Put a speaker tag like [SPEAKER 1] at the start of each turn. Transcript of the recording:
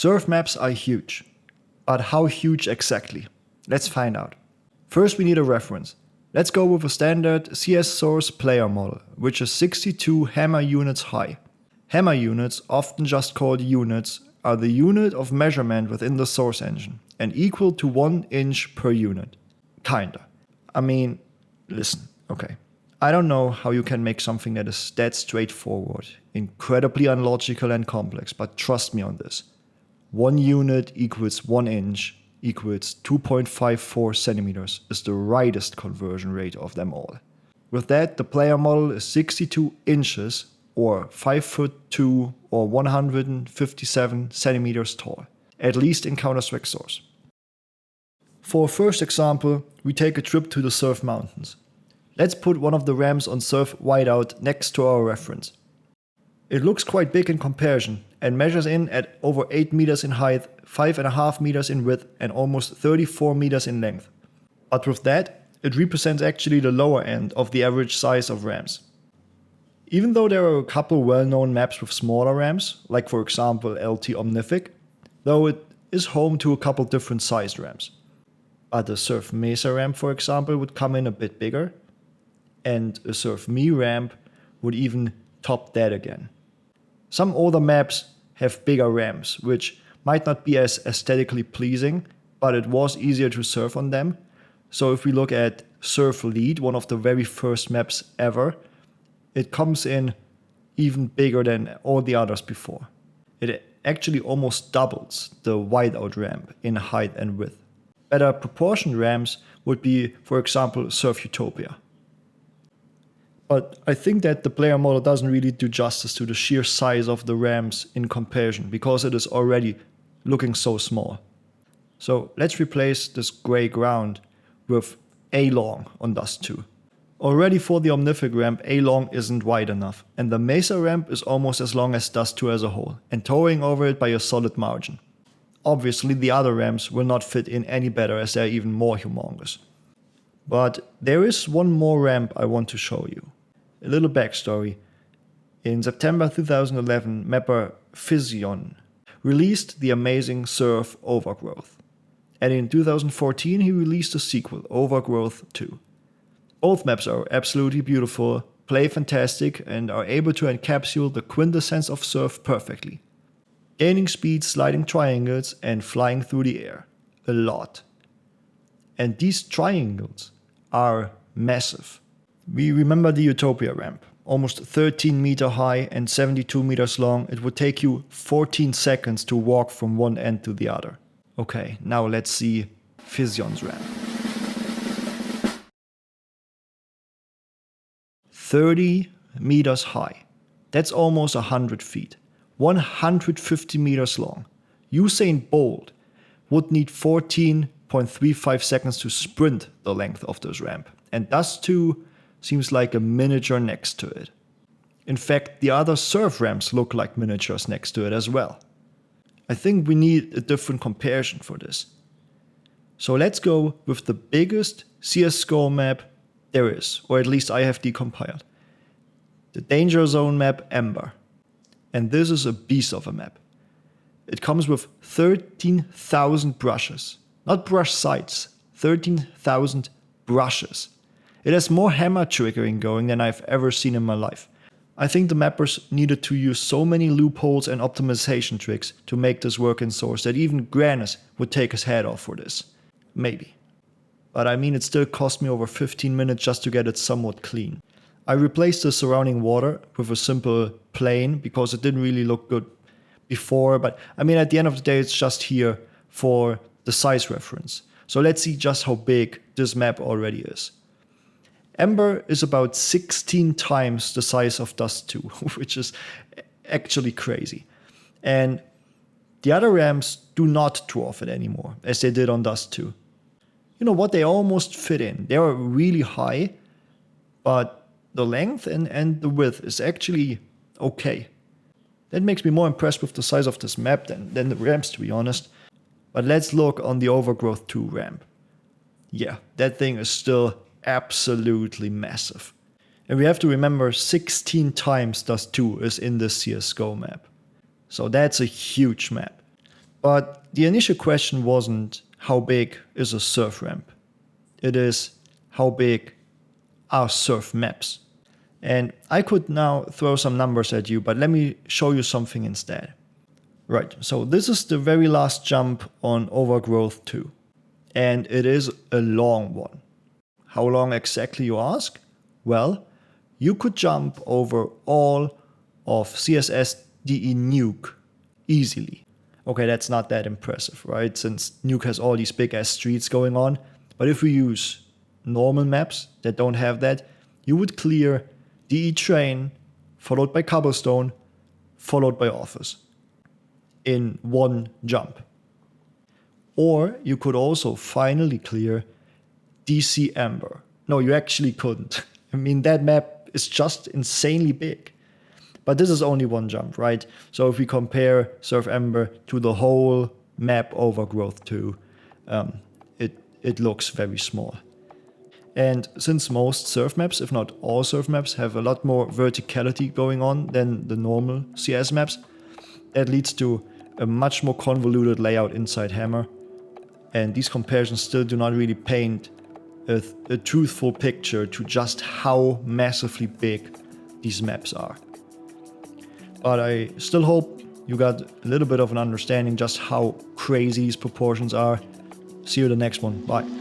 [SPEAKER 1] Surf maps are huge. But how huge exactly? Let's find out. First we need a reference. Let's go with a standard CS Source player model, which is 62 hammer units high. Hammer units, often just called units, are the unit of measurement within the source engine and equal to 1 inch per unit. Kinda. I mean, listen, okay. I don't know how you can make something that is that straightforward, incredibly unlogical and complex, but trust me on this. 1 unit equals 1 inch equals 2.54 centimeters is the rightest conversion rate of them all. With that, the player model is 62 inches or 5'2" or 157 centimeters tall, at least in Counter-Strike Source. For a first example, we take a trip to the Surf Mountains. Let's put one of the ramps on Surf Whiteout next to our reference. It looks quite big in comparison and measures in at over 8 meters in height, 5.5 meters in width and almost 34 meters in length. But with that, it represents actually the lower end of the average size of ramps. Even though there are a couple well-known maps with smaller ramps, like for example LT Omnific, though it is home to a couple different sized ramps. But a Surf Mesa ramp, for example, would come in a bit bigger, and a Surf Me ramp would even top that again. Some older maps have bigger ramps, which might not be as aesthetically pleasing, but it was easier to surf on them. So if we look at Surf Lead, one of the very first maps ever, it comes in even bigger than all the others before. It actually almost doubles the Whiteout ramp in height and width. Better proportioned ramps would be, for example, Surf Utopia. But I think that the player model doesn't really do justice to the sheer size of the ramps in comparison, because it is already looking so small. So let's replace this gray ground with A-long on Dust 2. Already for the Omnific ramp, A-long isn't wide enough, and the Mesa ramp is almost as long as Dust 2 as a whole, and towering over it by a solid margin. Obviously the other ramps will not fit in any better as they're even more humongous. But there is one more ramp I want to show you. A little backstory. In September 2011, mapper Fission released the amazing Surf Overgrowth. And in 2014 he released a sequel, Overgrowth 2. Both maps are absolutely beautiful, play fantastic, and are able to encapsulate the quintessence of Surf perfectly. Gaining speed, sliding triangles, and flying through the air. A lot. And these triangles are massive. We remember the Utopia ramp. Almost 13 meter high and 72 meters long, it would take you 14 seconds to walk from one end to the other. Okay, now let's see Fission's ramp. 30 meters high. That's almost 100 feet. 150 meters long. Usain Bolt would need 14.35 seconds to sprint the length of this ramp. And Dust 2 seems like a miniature next to it. In fact, the other surf ramps look like miniatures next to it as well. I think we need a different comparison for this. So let's go with the biggest CSGO map there is, or at least I have decompiled. The Danger Zone map Ember. And this is a beast of a map. It comes with 13,000 brushes. Not brush sites, 13,000 brushes. It has more hammer triggering going than I've ever seen in my life. I think the mappers needed to use so many loopholes and optimization tricks to make this work in Source that even Granis would take his head off for this. Maybe. But I mean, it still cost me over 15 minutes just to get it somewhat clean. I replaced the surrounding water with a simple plane because it didn't really look good before, but I mean, at the end of the day, it's just here for the size reference. So let's see just how big this map already is. Ember is about 16 times the size of Dust 2, which is actually crazy. And the other ramps do not dwarf it anymore, as they did on Dust 2. You know what, they almost fit in. They are really high, but the length and the width is actually okay. That makes me more impressed with the size of this map than the ramps, to be honest. But let's look on the Overgrowth 2 ramp. Yeah, that thing is still absolutely massive. And we have to remember 16 times Dust 2 is in this CSGO map. So that's a huge map. But the initial question wasn't how big is a surf ramp. It is how big are surf maps. And I could now throw some numbers at you, but let me show you something instead. Right, so this is the very last jump on Overgrowth 2. And it is a long one. How long exactly, you ask? Well, you could jump over all of CSSDE Nuke easily. Okay, that's not that impressive, right? Since Nuke has all these big ass streets going on. But if we use normal maps that don't have that, you would clear DE Train, followed by Cobblestone, followed by Office in one jump. Or you could also finally clear DC Ember. No, you actually couldn't. I mean, that map is just insanely big. But this is only one jump, right? So if we compare Surf Ember to the whole map Overgrowth 2, it looks very small. And since most surf maps, if not all surf maps, have a lot more verticality going on than the normal CS maps, that leads to a much more convoluted layout inside Hammer. And these comparisons still do not really paint a truthful picture to just how massively big these maps are. But I still hope you got a little bit of an understanding just how crazy these proportions are. See you in the next one. Bye.